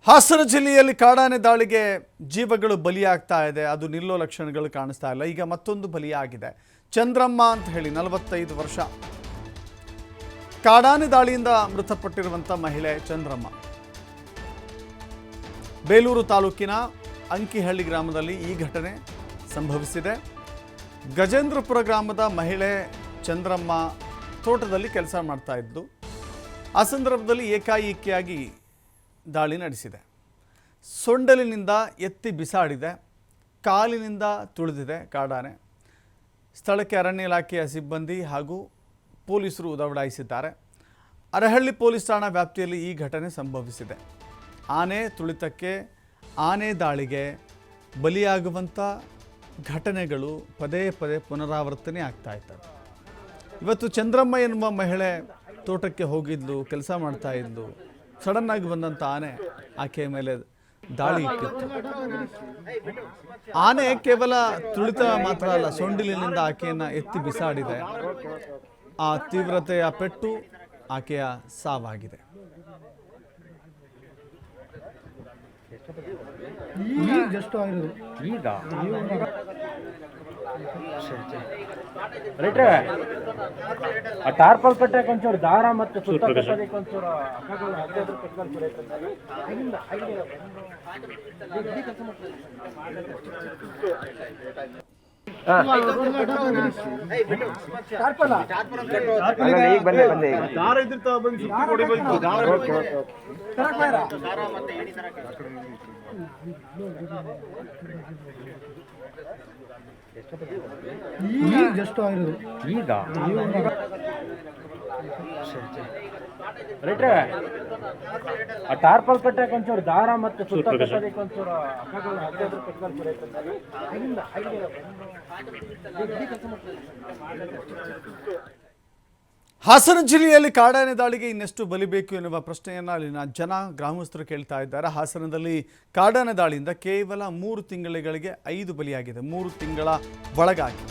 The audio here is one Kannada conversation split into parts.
ಹಾಸನ ಜಿಲ್ಲೆಯಲ್ಲಿ ಕಾಡಾನೆ ದಾಳಿಗೆ ಜೀವಗಳು ಬಲಿಯಾಗ್ತಾ ಇದೆ. ಅದು ನಿಲ್ಲೋ ಲಕ್ಷಣಗಳು ಕಾಣಿಸ್ತಾ ಇಲ್ಲ. ಈಗ ಮತ್ತೊಂದು ಬಲಿಯಾಗಿದೆ. ಚಂದ್ರಮ್ಮ ಅಂತ ಹೇಳಿ 45 ವರ್ಷ ಕಾಡಾನೆ ದಾಳಿಯಿಂದ ಮೃತಪಟ್ಟಿರುವಂಥ ಮಹಿಳೆ ಚಂದ್ರಮ್ಮ. ಬೇಲೂರು ತಾಲೂಕಿನ ಅಂಕಿಹಳ್ಳಿ ಗ್ರಾಮದಲ್ಲಿ ಈ ಘಟನೆ ಸಂಭವಿಸಿದೆ. ಗಜೇಂದ್ರಪುರ ಗ್ರಾಮದ ಮಹಿಳೆ ಚಂದ್ರಮ್ಮ ತೋಟದಲ್ಲಿ ಕೆಲಸ ಮಾಡ್ತಾ ಇದ್ದು ಆ ಸಂದರ್ಭದಲ್ಲಿ ಏಕಾಏಕಿಯಾಗಿ ದಾಳಿ ನಡೆಸಿದೆ. ಸೊಂಡಲಿನಿಂದ ಎತ್ತಿ ಬಿಸಾಡಿದೆ, ಕಾಲಿನಿಂದ ತುಳಿದಿದೆ ಕಾಡಾನೆ. ಸ್ಥಳಕ್ಕೆ ಅರಣ್ಯ ಇಲಾಖೆಯ ಸಿಬ್ಬಂದಿ ಹಾಗೂ ಪೊಲೀಸರು ದೌಡಾಯಿಸಿದ್ದಾರೆ. ಅರಹಳ್ಳಿ ಪೊಲೀಸ್ ಠಾಣಾ ವ್ಯಾಪ್ತಿಯಲ್ಲಿ ಈ ಘಟನೆ ಸಂಭವಿಸಿದೆ. ಆನೆ ತುಳಿತಕ್ಕೆ, ಆನೆ ದಾಳಿಗೆ ಬಲಿಯಾಗುವಂಥ ಘಟನೆಗಳು ಪದೇ ಪದೇ ಪುನರಾವರ್ತನೆ ಆಗ್ತಾ ಇರ್ತವೆ. ಇವತ್ತು ಚಂದ್ರಮ್ಮ ಎನ್ನುವ ಮಹಿಳೆ ತೋಟಕ್ಕೆ ಹೋಗಿದ್ಲು, ಕೆಲಸ ಮಾಡ್ತಾ ಇದ್ಲು. ಸಡನ್ನಾಗಿ ಬಂದಂಥ ಆನೆ ಆಕೆಯ ಮೇಲೆ ದಾಳಿ ಇಟ್ಟಿತ್ತು. ಆನೆ ಕೇವಲ ತುಳಿತ ಮಾತ್ರ ಅಲ್ಲ, ಸೊಂಡಿಲಿನಿಂದ ಆಕೆಯನ್ನು ಎತ್ತಿ ಬಿಸಾಡಿದೆ. ಆ ತೀವ್ರತೆಯ ಪೆಟ್ಟು ಆಕೆಯ ಸಾವಾಗಿದೆ. ಟಾರ್ಪಲ್ ಕಟ್ಟಕ್ಕೆ ಒಂಚೂರು ದಾರ ಮತ್ತು ಟಾರ್ಪಲ್ ಕಟ್ಟಕ್ಕೆ ಒಂಚೂರು ದಾರ ಮತ್ತು ಒಂಚೂರು ಹಾಸನ ಜಿಲ್ಲೆಯಲ್ಲಿ ಕಾಡಾನೆ ದಾಳಿಗೆ ಇನ್ನೆಷ್ಟು ಬಲಿಬೇಕು ಎನ್ನುವ ಪ್ರಶ್ನೆಯನ್ನು ಅಲ್ಲಿನ ಜನ ಗ್ರಾಮಸ್ಥರು ಕೇಳ್ತಾ ಇದ್ದಾರೆ. ಹಾಸನದಲ್ಲಿ ಕಾಡಾನೆ ದಾಳಿಯಿಂದ ಕೇವಲ 3 ತಿಂಗಳಿಗೆ 5 ಬಲಿಯಾಗಿದೆ. 3 ತಿಂಗಳ ಒಳಗಾಗಿ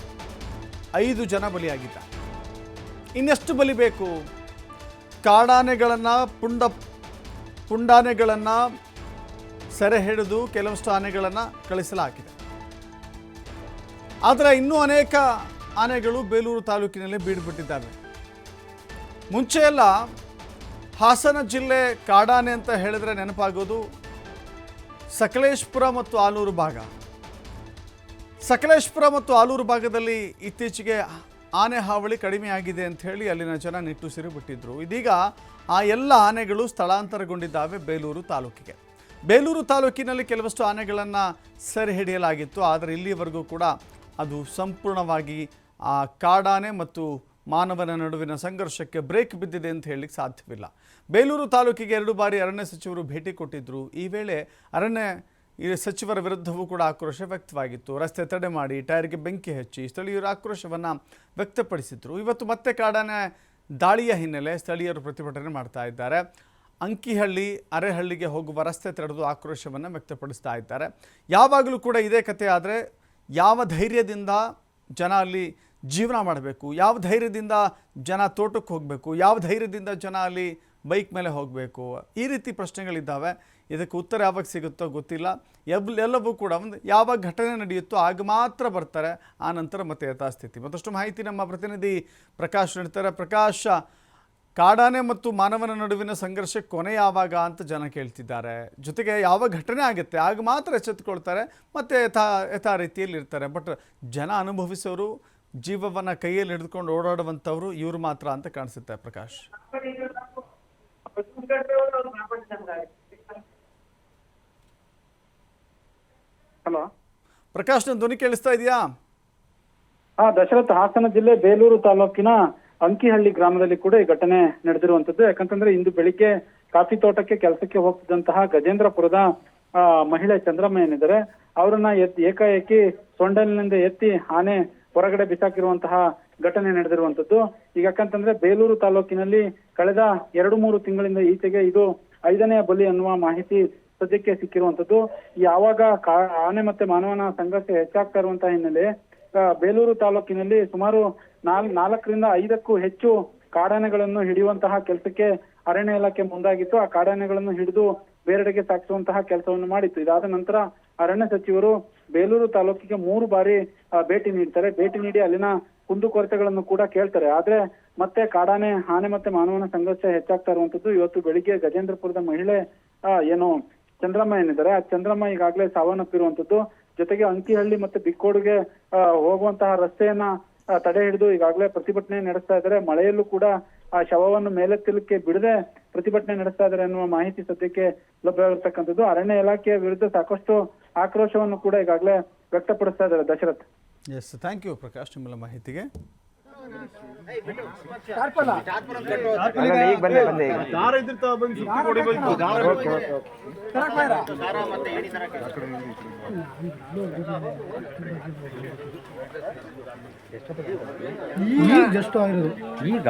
5 ಜನ ಬಲಿಯಾಗಿದ್ದಾರೆ. ಇನ್ನೆಷ್ಟು ಬಲಿಬೇಕು? ಕಾಡಾನೆಗಳನ್ನು ಪುಂಡಾನೆಗಳನ್ನು ಸೆರೆ ಹಿಡಿದು ಕೆಲವಷ್ಟು ಆನೆಗಳನ್ನು ಕಳಿಸಲಾಗಿದೆ. ಆದರೆ ಇನ್ನೂ ಅನೇಕ ಆನೆಗಳು ಬೇಲೂರು ತಾಲೂಕಿನಲ್ಲಿ ಬೀಡುಬಿಟ್ಟಿದ್ದಾವೆ. ಮುಂಚೆ ಎಲ್ಲ ಹಾಸನ ಜಿಲ್ಲೆ ಕಾಡಾನೆ ಅಂತ ಹೇಳಿದ್ರೆ ನೆನಪಾಗೋದು ಸಕಲೇಶಪುರ ಮತ್ತು ಆಲೂರು ಭಾಗ. ಸಕಲೇಶಪುರ ಮತ್ತು ಆಲೂರು ಭಾಗದಲ್ಲಿ ಇತ್ತೀಚೆಗೆ ಆನೆ ಹಾವಳಿ ಕಡಿಮೆಯಾಗಿದೆ ಅಂತ ಹೇಳಿ ಅಲ್ಲಿನ ಜನ ನಿಟ್ಟುಸಿರು ಬಿಟ್ಟಿದ್ರು. ಇದೀಗ ಆ ಎಲ್ಲ ಆನೆಗಳು ಸ್ಥಳಾಂತರಗೊಂಡಿದ್ದಾವೆ ಬೇಲೂರು ತಾಲೂಕಿಗೆ. ಬೇಲೂರು ತಾಲೂಕಿನಲ್ಲಿ ಕೆಲವಷ್ಟು ಆನೆಗಳನ್ನು ಸೆರೆ ಹಿಡಿಯಲಾಗಿತ್ತು. ಆದರೆ ಇಲ್ಲಿಯವರೆಗೂ ಕೂಡ ಅದು ಸಂಪೂರ್ಣವಾಗಿ ಆ ಕಾಡಾನೆ ಮತ್ತು ಮಾನವನ ನಡುವಿನ ಸಂಘರ್ಷಕ್ಕೆ ಬ್ರೇಕ್ ಬಿದ್ದಿದೆ ಅಂತ ಹೇಳಲಿಕ್ಕೆ ಸಾಧ್ಯವಿಲ್ಲ. ಬೇಲೂರು ತಾಲೂಕಿಗೆ 2 ಬಾರಿ ಅರಣ್ಯ ಸಚಿವರು ಭೇಟಿ ಕೊಟ್ಟಿದ್ದರು. ಈ ವೇಳೆ ಅರಣ್ಯ ಸಚಿವರ ವಿರುದ್ಧವೂ ಕೂಡ ಆಕ್ರೋಶ ವ್ಯಕ್ತವಾಗಿತ್ತು. ರಸ್ತೆ ತಡೆ ಮಾಡಿ, ಟೈರ್ಗೆ ಬೆಂಕಿ ಹಚ್ಚಿ ಸ್ಥಳೀಯರು ಆಕ್ರೋಶವನ್ನು ವ್ಯಕ್ತಪಡಿಸಿದರು. ಇವತ್ತು ಮತ್ತೆ ಕಾಡಾನೆ ದಾಳಿಯ ಹಿನ್ನೆಲೆ ಸ್ಥಳೀಯರು ಪ್ರತಿಭಟನೆ ಮಾಡ್ತಾ ಇದ್ದಾರೆ. ಅಂಕಿಹಳ್ಳಿ ಅರೆಹಳ್ಳಿಗೆ ಹೋಗುವ ರಸ್ತೆ ತಡೆದು ಆಕ್ರೋಶವನ್ನು ವ್ಯಕ್ತಪಡಿಸ್ತಾ ಇದ್ದಾರೆ. ಯಾವಾಗಲೂ ಕೂಡ ಇದೇ ಕಥೆ. ಆದರೆ ಯಾವ ಧೈರ್ಯದಿಂದ ಜನ ಅಲ್ಲಿ ಜೀವನ ಮಾಡಬೇಕು, ಯಾವ ಧೈರ್ಯದಿಂದ ಜನ ತೋಟಕ್ಕೆ ಹೋಗಬೇಕು, ಯಾವ ಧೈರ್ಯದಿಂದ ಜನ ಅಲ್ಲಿ ಬೈಕ್ ಮೇಲೆ ಹೋಗಬೇಕು, ಈ ರೀತಿ ಪ್ರಶ್ನೆಗಳಿದ್ದಾವೆ. ಇದಕ್ಕೆ ಉತ್ತರ ಯಾವಾಗ ಸಿಗುತ್ತೋ ಗೊತ್ತಿಲ್ಲ. ಎಲ್ಲವೂ ಕೂಡ ಒಂದು ಯಾವಾಗ ಘಟನೆ ನಡೆಯುತ್ತೋ ಆಗ ಮಾತ್ರ ಬರ್ತಾರೆ, ಆ ನಂತರ ಮತ್ತೆ ಯಥಾಸ್ಥಿತಿ. ಮತ್ತಷ್ಟು ಮಾಹಿತಿ ನಮ್ಮ ಪ್ರತಿನಿಧಿ ಪ್ರಕಾಶ್ ನೀಡ್ತಾರೆ. ಪ್ರಕಾಶ್, ಕಾಡಾನೆ ಮತ್ತು ಮಾನವನ ನಡುವಿನ ಸಂಘರ್ಷ ಕೊನೆ ಯಾವಾಗ ಅಂತ ಜನ ಕೇಳ್ತಿದ್ದಾರೆ. ಜೊತೆಗೆ ಯಾವ ಘಟನೆ ಆಗುತ್ತೆ ಆಗ ಮಾತ್ರ ಎಚ್ಚೆತ್ತುಕೊಳ್ತಾರೆ, ಮತ್ತು ಯಥಾ ರೀತಿಯಲ್ಲಿ ಇರ್ತಾರೆ. ಬಟ್ ಜನ ಅನುಭವಿಸೋರು, ಜೀವವನ್ನು ಕೈಯಲ್ಲಿ ಹಿಡಿದುಕೊಂಡು ಓಡಾಡುವಂಥವ್ರು ಇವರು ಮಾತ್ರ ಅಂತ ಕಾಣಿಸುತ್ತೆ. ಪ್ರಕಾಶ್, ಹಲೋ ಪ್ರಕಾಶ್, ನನ್ನ ಧ್ವನಿ ಕೇಳಿಸ್ತಾ ಇದೆಯಾ? ದಶರಥ್, ಹಾಸನ ಜಿಲ್ಲೆ ಬೇಲೂರು ತಾಲೂಕಿನ ಅಂಕಿಹಳ್ಳಿ ಗ್ರಾಮದಲ್ಲಿ ಕೂಡ ಈ ಘಟನೆ ನಡೆದಿರುವಂತದ್ದು. ಯಾಕಂತಂದ್ರೆ ಇಂದು ಬೆಳಿಗ್ಗೆ ಕಾಫಿ ತೋಟಕ್ಕೆ ಕೆಲಸಕ್ಕೆ ಹೋಗ್ತಿದ್ದಂತಹ ಗಜೇಂದ್ರಪುರದ ಮಹಿಳೆ ಚಂದ್ರಮ್ಮ ಏನಿದ್ದಾರೆ, ಅವರನ್ನ ಏಕಾಏಕಿ ಸೊಂಡಲಿನಿಂದ ಎತ್ತಿ ಆನೆ ಹೊರಗಡೆ ಬಿಸಾಕಿರುವಂತಹ ಘಟನೆ ನಡೆದಿರುವಂತದ್ದು. ಈಗ ಯಾಕಂತಂದ್ರೆ ಬೇಲೂರು ತಾಲೂಕಿನಲ್ಲಿ ಕಳೆದ 2-3 ತಿಂಗಳಿಂದ ಈಚೆಗೆ ಇದು 5ನೇ ಬಲಿ ಅನ್ನುವ ಮಾಹಿತಿ ಸದ್ಯಕ್ಕೆ ಸಿಕ್ಕಿರುವಂತದ್ದು. ಯಾವಾಗ ಆನೆ ಮತ್ತೆ ಮಾನವನ ಸಂಘರ್ಷ ಹೆಚ್ಚಾಗ್ತಾ ಇರುವಂತಹ ಹಿನ್ನೆಲೆ ಬೇಲೂರು ತಾಲೂಕಿನಲ್ಲಿ ಸುಮಾರು 4ರಿಂದ 5ಕ್ಕೂ ಹೆಚ್ಚು ಕಾಡಾನೆಗಳನ್ನು ಹಿಡಿಯುವಂತಹ ಕೆಲಸಕ್ಕೆ ಅರಣ್ಯ ಇಲಾಖೆ ಮುಂದಾಗಿತ್ತು. ಆ ಕಾಡಾನೆಗಳನ್ನು ಹಿಡಿದು ಬೇರೆಡೆಗೆ ಸಾಗಿಸುವಂತಹ ಕೆಲಸವನ್ನು ಮಾಡಿತ್ತು. ಇದಾದ ನಂತರ ಅರಣ್ಯ ಸಚಿವರು ಬೇಲೂರು ತಾಲೂಕಿಗೆ 3 ಬಾರಿ ಭೇಟಿ ನೀಡ್ತಾರೆ. ಭೇಟಿ ನೀಡಿ ಅಲ್ಲಿನ ಕುಂದುಕೊರತೆಗಳನ್ನು ಕೂಡ ಕೇಳ್ತಾರೆ. ಆದ್ರೆ ಮತ್ತೆ ಕಾಡಾನೆ, ಆನೆ ಮತ್ತೆ ಮಾನವನ ಸಂಘರ್ಷ ಹೆಚ್ಚಾಗ್ತಾ ಇರುವಂತದ್ದು. ಇವತ್ತು ಬೆಳಿಗ್ಗೆ ಗಜೇಂದ್ರಪುರದ ಮಹಿಳೆ ಏನು ಚಂದ್ರಮ್ಮ ಏನಿದ್ದಾರೆ, ಆ ಚಂದ್ರಮ್ಮ ಈಗಾಗಲೇ ಸಾವನ್ನಪ್ಪಿರುವಂತದ್ದು. ಜೊತೆಗೆ ಅಂಕಿಹಳ್ಳಿ ಮತ್ತೆ ಬಿಕ್ಕೋಡಿಗೆ ಹೋಗುವಂತಹ ರಸ್ತೆಯನ್ನ ತಡೆ ಹಿಡಿದು ಈಗಾಗಲೇ ಪ್ರತಿಭಟನೆ ನಡೆಸ್ತಾ ಇದ್ದಾರೆ. ಮಳೆಯಲ್ಲೂ ಕೂಡ ಆ ಶವವನ್ನು ಮೇಲೆತ್ತಲಿಕ್ಕೆ ಬಿಡದೆ ಪ್ರತಿಭಟನೆ ನಡೆಸ್ತಾ ಇದ್ದಾರೆ ಎನ್ನುವ ಮಾಹಿತಿ ಸದ್ಯಕ್ಕೆ ಲಭ್ಯವಾಗಿರ್ತಕ್ಕಂಥದ್ದು. ಅರಣ್ಯ ಇಲಾಖೆಯ ವಿರುದ್ಧ ಸಾಕಷ್ಟು ಆಕ್ರೋಶವನ್ನು ಕೂಡ ಈಗಾಗಲೇ ವ್ಯಕ್ತಪಡಿಸ್ತಾ ಇದ್ದಾರೆ. Dasharath. Yes, thank you Prakash ನಿಮ್ಮೆಲ್ಲ ಮಾಹಿತಿಗೆ. ಈಗ ಜಸ್ಟ್ ಆಗಿರೋದು ಈಗ